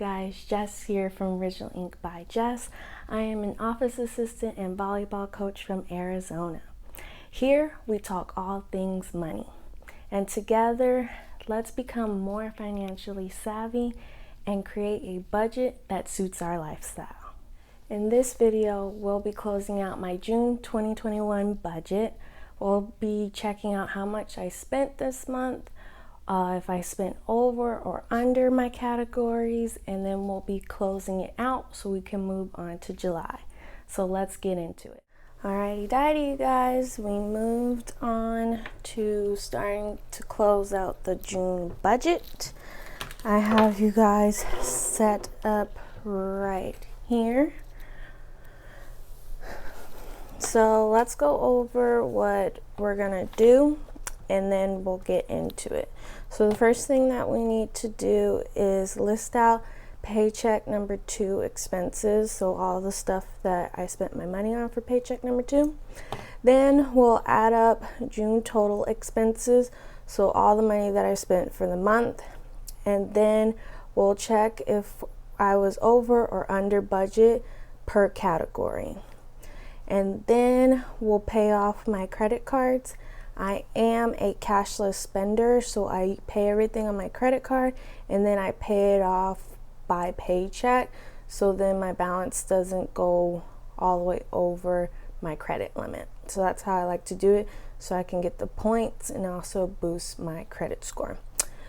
guys, Jess here from Original Ink by Jess. I am an office assistant and volleyball coach from Arizona. Here we talk all things money, and together let's become more financially savvy and create a budget that suits our lifestyle. In this video, we'll be closing out my June 2021 budget. We'll be checking out how much I spent this month, if I spent over or under my categories, and then we'll be closing it out so we can move on to July. So let's get into it. Alrighty, you guys, we moved on to starting to close out the June budget. I have you guys set up right here. So let's go over what we're gonna do and then we'll get into it. So the first thing that we need to do is list out paycheck number 2 expenses. So all the stuff that I spent my money on for paycheck number 2. Then we'll add up June total expenses. So all the money that I spent for the month. And then we'll check if I was over or under budget per category. And then we'll pay off my credit cards. I am a cashless spender, so I pay everything on my credit card and then I pay it off by paycheck, so then my balance doesn't go all the way over my credit limit. So that's how I like to do it, so I can get the points and also boost my credit score.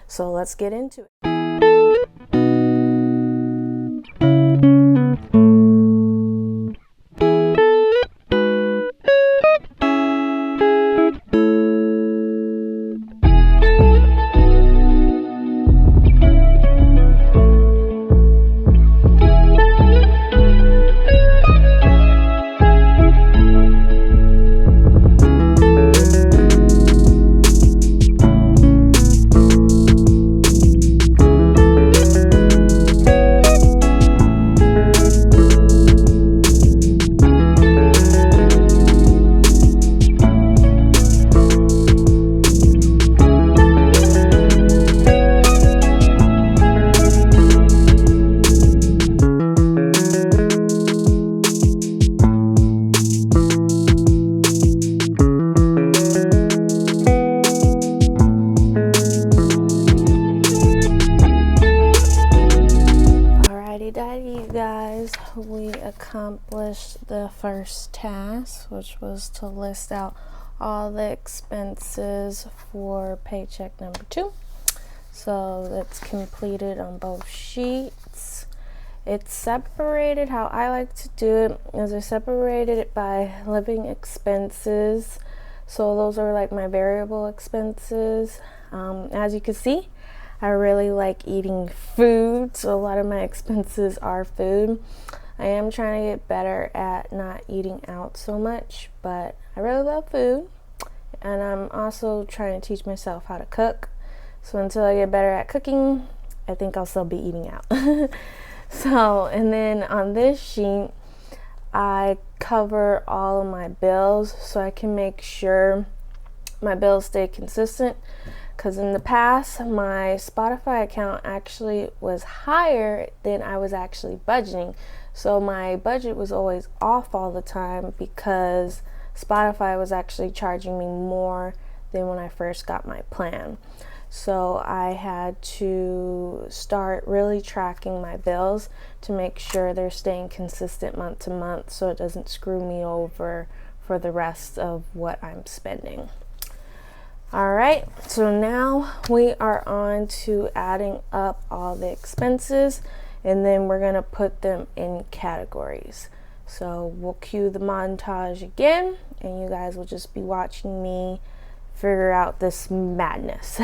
So let's get into it. We accomplished the first task, which was to list out all the expenses for paycheck number 2. So that's completed on both sheets. It's separated. How I like to do it is I separated it by living expenses. So those are like my variable expenses. As you can see, I really like eating food, so a lot of my expenses are food. I am trying to get better at not eating out so much, but I really love food. And I'm also trying to teach myself how to cook. So until I get better at cooking, I think I'll still be eating out. So, and then on this sheet, I cover all of my bills so I can make sure my bills stay consistent. Because in the past, my Spotify account actually was higher than I was actually budgeting. So my budget was always off all the time because Spotify was actually charging me more than when I first got my plan. So I had to start really tracking my bills to make sure they're staying consistent month to month so it doesn't screw me over for the rest of what I'm spending. Alright, so now we are on to adding up all the expenses, and then we're going to put them in categories. So we'll cue the montage again, and you guys will just be watching me figure out this madness.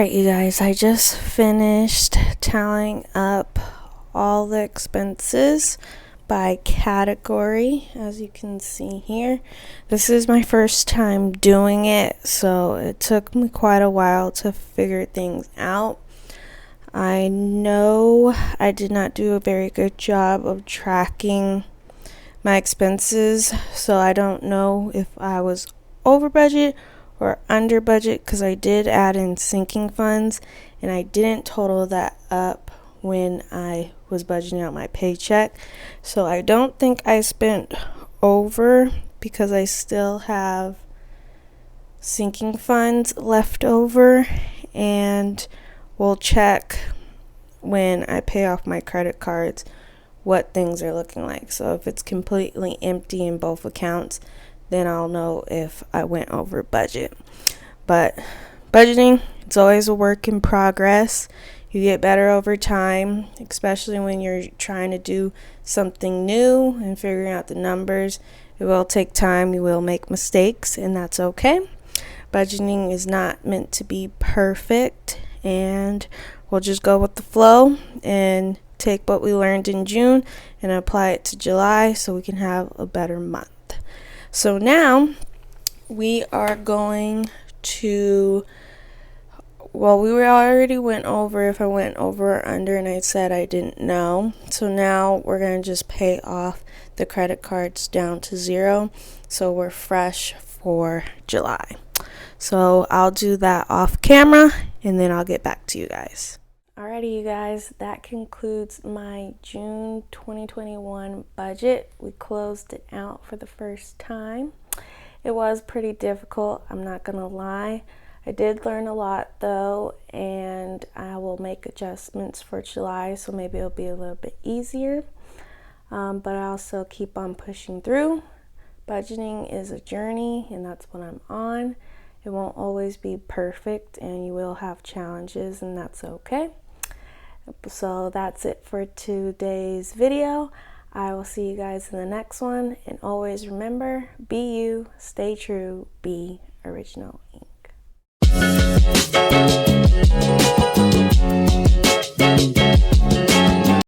Alright, you guys, I just finished tallying up all the expenses by category, as you can see here. This is my first time doing it, so it took me quite a while to figure things out. I know I did not do a very good job of tracking my expenses, so I don't know if I was over budget or under budget, because I did add in sinking funds and I didn't total that up when I was budgeting out my paycheck. So I don't think I spent over because I still have sinking funds left over, and we'll check when I pay off my credit cards what things are looking like. So if it's completely empty in both accounts, then I'll know if I went over budget. But budgeting, it's always a work in progress. You get better over time, especially when you're trying to do something new and figuring out the numbers. It will take time. You will make mistakes, and that's okay. Budgeting is not meant to be perfect, and we'll just go with the flow and take what we learned in June and apply it to July so we can have a better month. So now we are going to, well, we already went over if I went over or under, and I said I didn't know. So now we're going to just pay off the credit cards down to 0, so we're fresh for July. So I'll do that off camera and then I'll get back to you guys. Alrighty, you guys, that concludes my June 2021 budget. We closed it out for the first time. It was pretty difficult, I'm not gonna lie. I did learn a lot though, and I will make adjustments for July, so maybe it'll be a little bit easier. But I also keep on pushing through. Budgeting is a journey, and that's what I'm on. It won't always be perfect, and you will have challenges, and that's okay. So that's it for today's video. I will see you guys in the next one, and always remember, be you, stay true, be original ink.